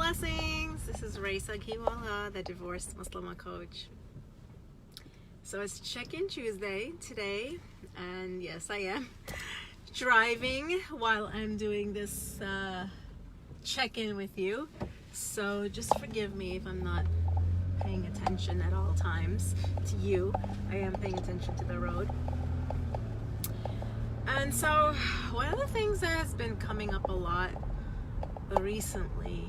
Blessings! This is Raisa Kiwala, the divorced Muslim coach. So it's check-in Tuesday today, and yes, I am driving while I'm doing this check-in with you. So just forgive me if I'm not paying attention at all times to you. I am paying attention to the road. And so one of the things that has been coming up a lot recently,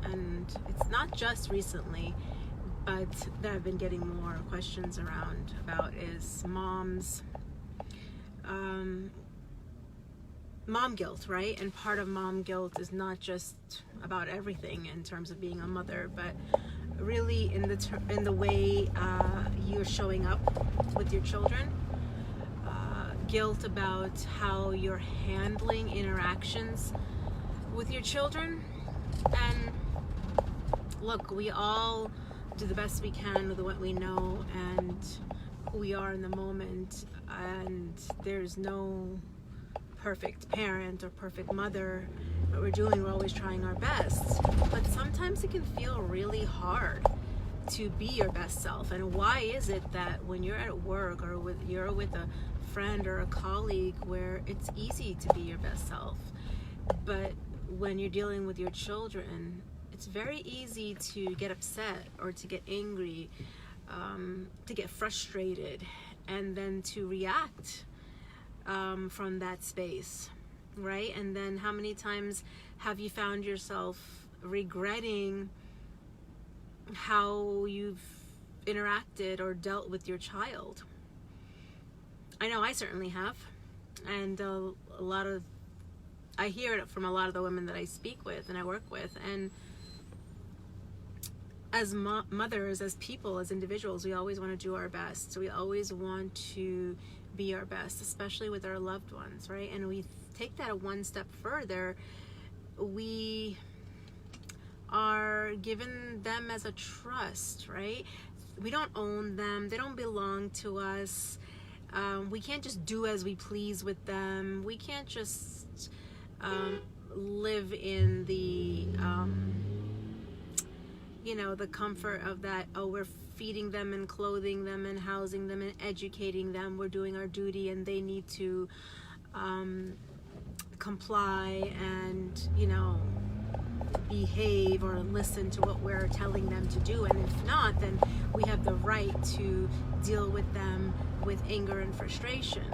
and it's not just recently, but that I've been getting more questions about is mom guilt, right? And part of mom guilt is not just about everything in terms of being a mother, but really in the way you're showing up with your children. Guilt about how you're handling interactions with your children. And look, we all do the best we can with what we know and who we are in the moment, and there's no perfect parent or perfect mother. What we're always trying our best, but sometimes it can feel really hard to be your best self. And why is it that when you're at work or you're with a friend or a colleague where it's easy to be your best self, but when you're dealing with your children, it's very easy to get upset or to get angry, to get frustrated, and then to react from that space, right? And then how many times have you found yourself regretting how you've interacted or dealt with your child? I know I certainly have, and I hear it from a lot of the women that I speak with and I work with. And as mothers, as people, as individuals, we always want to do our best. So we always want to be our best, especially with our loved ones, right? And we take that one step further. We are given them as a trust, right? We don't own them. They don't belong to us. We can't just do as we please with them. We can't just live in the the comfort of that. Oh, we're feeding them and clothing them and housing them and educating them. We're doing our duty, and they need to comply and behave or listen to what we're telling them to do. And if not, then we have the right to deal with them with anger and frustration,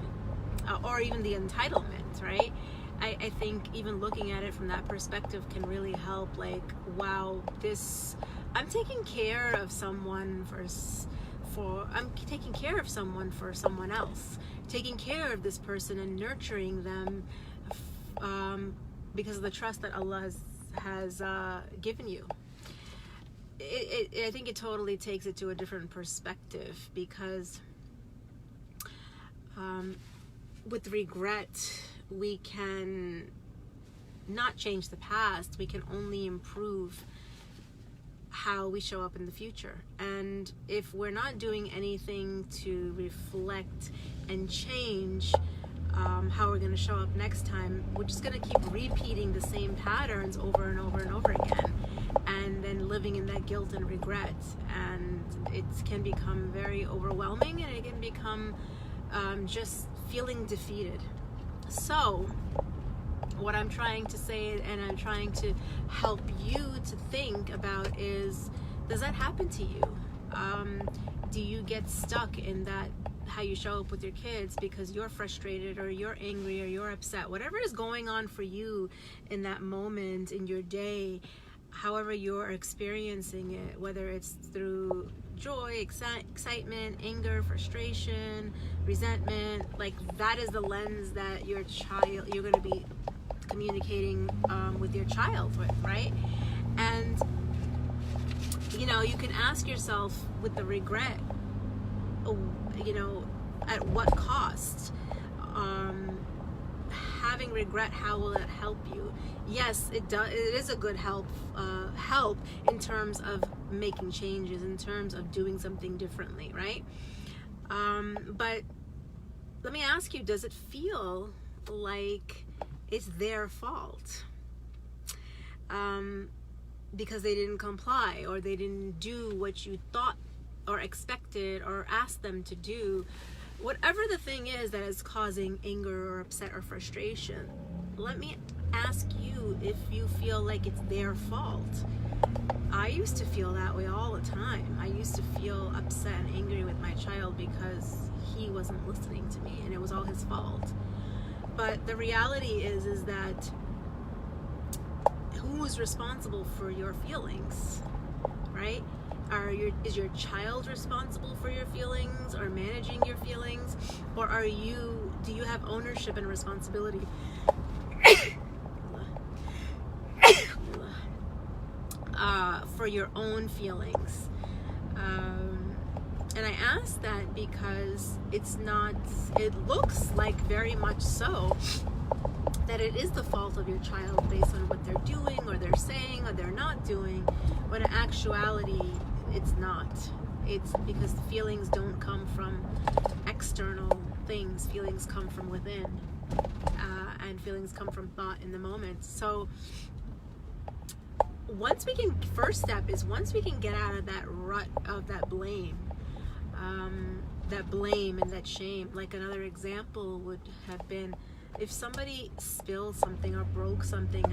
or even the entitlement, right? I think even looking at it from that perspective can really help. Like, wow, I'm taking care of someone I'm taking care of someone for someone else, taking care of this person and nurturing them because of the trust that Allah has given you. I think it totally takes it to a different perspective, because with regret, we can not change the past. We can only improve how we show up in the future. And if we're not doing anything to reflect and change how we're going to show up next time, we're just going to keep repeating the same patterns over and over and over again, and then living in that guilt and regret. And it can become very overwhelming, and it can become just feeling defeated. So what I'm trying to say, and I'm trying to help you to think about, is, does that happen to you? Do you get stuck in that, how you show up with your kids because you're frustrated or you're angry or you're upset? Whatever is going on for you in that moment in your day, however you're experiencing it, whether it's through joy, excitement, anger, frustration, resentment, like that is the lens that you're going to be communicating with your child with, right? And you can ask yourself, with the regret, at what cost? Having regret, how will it help you? Yes, it does. It is a good help in terms of making changes, in terms of doing something differently, right? But let me ask you, does it feel like it's their fault? because they didn't comply, or they didn't do what you thought or expected or asked them to do. Whatever the thing is that is causing anger or upset or frustration, let me ask you if you feel like it's their fault. I used to feel that way all the time. I used to feel upset and angry with my child because he wasn't listening to me and it was all his fault. But the reality is that who's responsible for your feelings, right? Is your child responsible for your feelings or managing your feelings, or do you have ownership and responsibility for your own feelings? And I ask that because it looks like very much so that it is the fault of your child based on what they're doing or they're saying or they're not doing, when in actuality it's not. It's because the feelings don't come from external things. Feelings come from within, and feelings come from thought in the moment. So first step is once we can get out of that rut of that blame and that shame. Like another example would have been if somebody spilled something or broke something,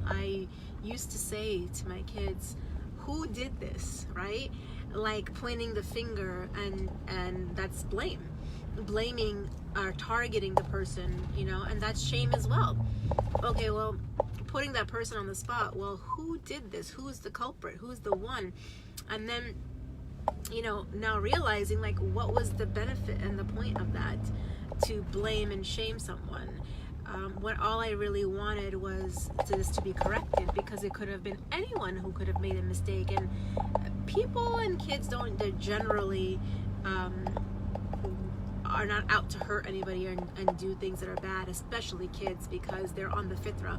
I used to say to my kids, who did this, right? Like pointing the finger, and that's blaming or targeting the person, and that's shame as well. Okay, well, putting that person on the spot, well, who did this? Who's the culprit? Who's the one? And then, now realizing, like, what was the benefit and the point of that, to blame and shame someone, when all I really wanted was this to be corrected, because it could have been anyone who could have made a mistake. And people and kids they're generally are not out to hurt anybody and do things that are bad, especially kids, because they're on the fitra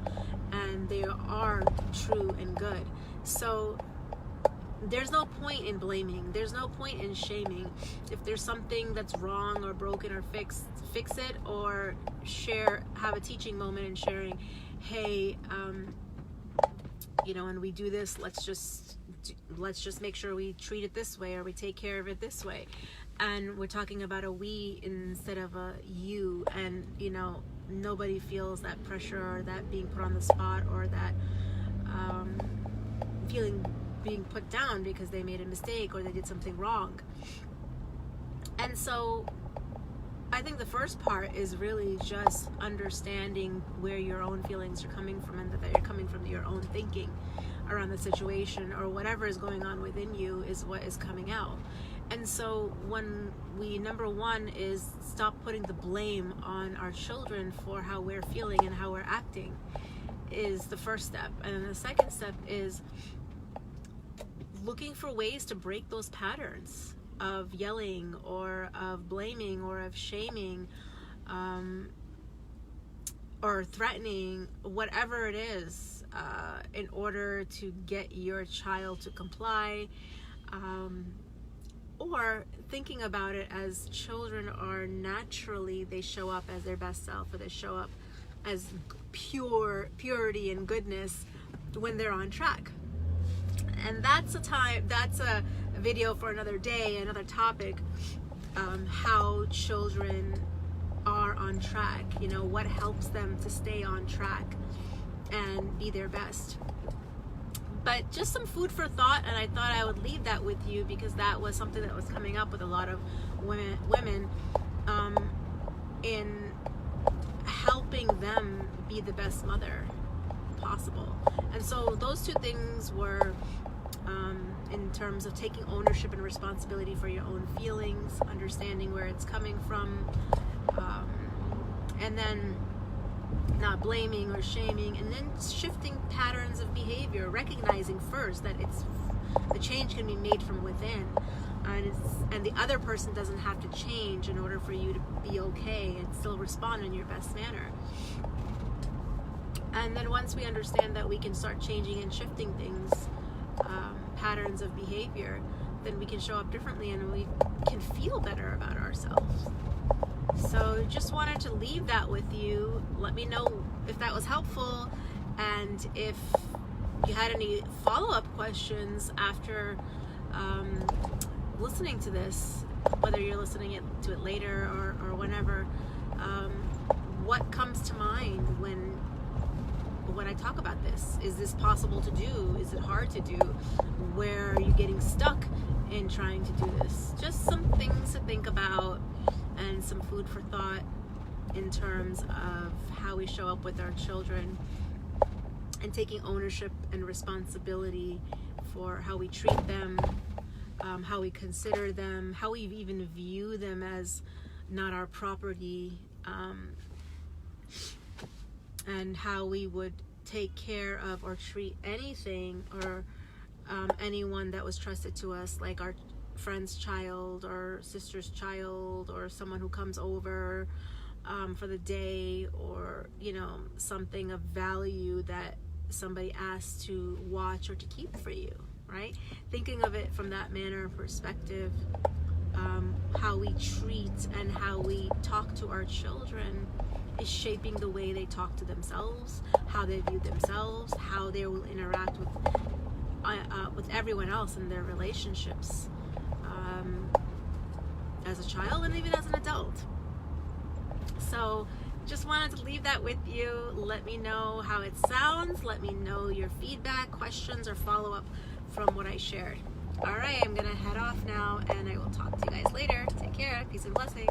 and they are true and good. So there's no point in blaming. There's no point in shaming. If there's something that's wrong or broken or fix it, or have a teaching moment and sharing, hey, when we do this, let's just make sure we treat it this way, or we take care of it this way. And we're talking about a we instead of a you, and nobody feels that pressure or that being put on the spot, or that feeling being put down because they made a mistake or they did something wrong. And so I think the first part is really just understanding where your own feelings are coming from, and that you're coming from your own thinking around the situation, or whatever is going on within you is what is coming out. And so when number one is stop putting the blame on our children for how we're feeling and how we're acting, is the first step. And then the second step is looking for ways to break those patterns of yelling or of blaming or of shaming, or threatening, whatever it is, in order to get your child to comply, or thinking about it as children are naturally, they show up as their best self, or they show up as purity and goodness when they're on track. And that's a video for another day, another topic, how children are on track, what helps them to stay on track and be their best. But just some food for thought, and I thought I would leave that with you, because that was something that was coming up with a lot of women in helping them be the best mother possible. And so those two things were in terms of taking ownership and responsibility for your own feelings, understanding where it's coming from, and then not blaming or shaming, and then shifting patterns of behavior, recognizing first that the change can be made from within, and the other person doesn't have to change in order for you to be okay and still respond in your best manner. And then once we understand that we can start changing and shifting things, patterns of behavior, then we can show up differently and we can feel better about ourselves. So just wanted to leave that with you. Let me know if that was helpful, and if you had any follow-up questions after listening to this, whether you're listening to it later or whenever, what comes to mind when I talk about this? Is this possible to do? Is it hard to do? Where are you getting stuck in trying to do this? Just some things to think about and some food for thought in terms of how we show up with our children and taking ownership and responsibility for how we treat them, how we consider them, how we even view them as not our property, and how we would take care of or treat anything or anyone that was trusted to us, like our friend's child or sister's child or someone who comes over for the day, or something of value that somebody asked to watch or to keep for you, right? Thinking of it from that manner of perspective, how we treat and how we talk to our children is shaping the way they talk to themselves, how they view themselves, how they will interact with everyone else in their relationships, as a child and even as an adult. So just wanted to leave that with you. Let me know how it sounds. Let me know your feedback, questions, or follow-up from what I shared. All right, I'm gonna head off now, and I will talk to you guys later. Take care. Peace and blessings.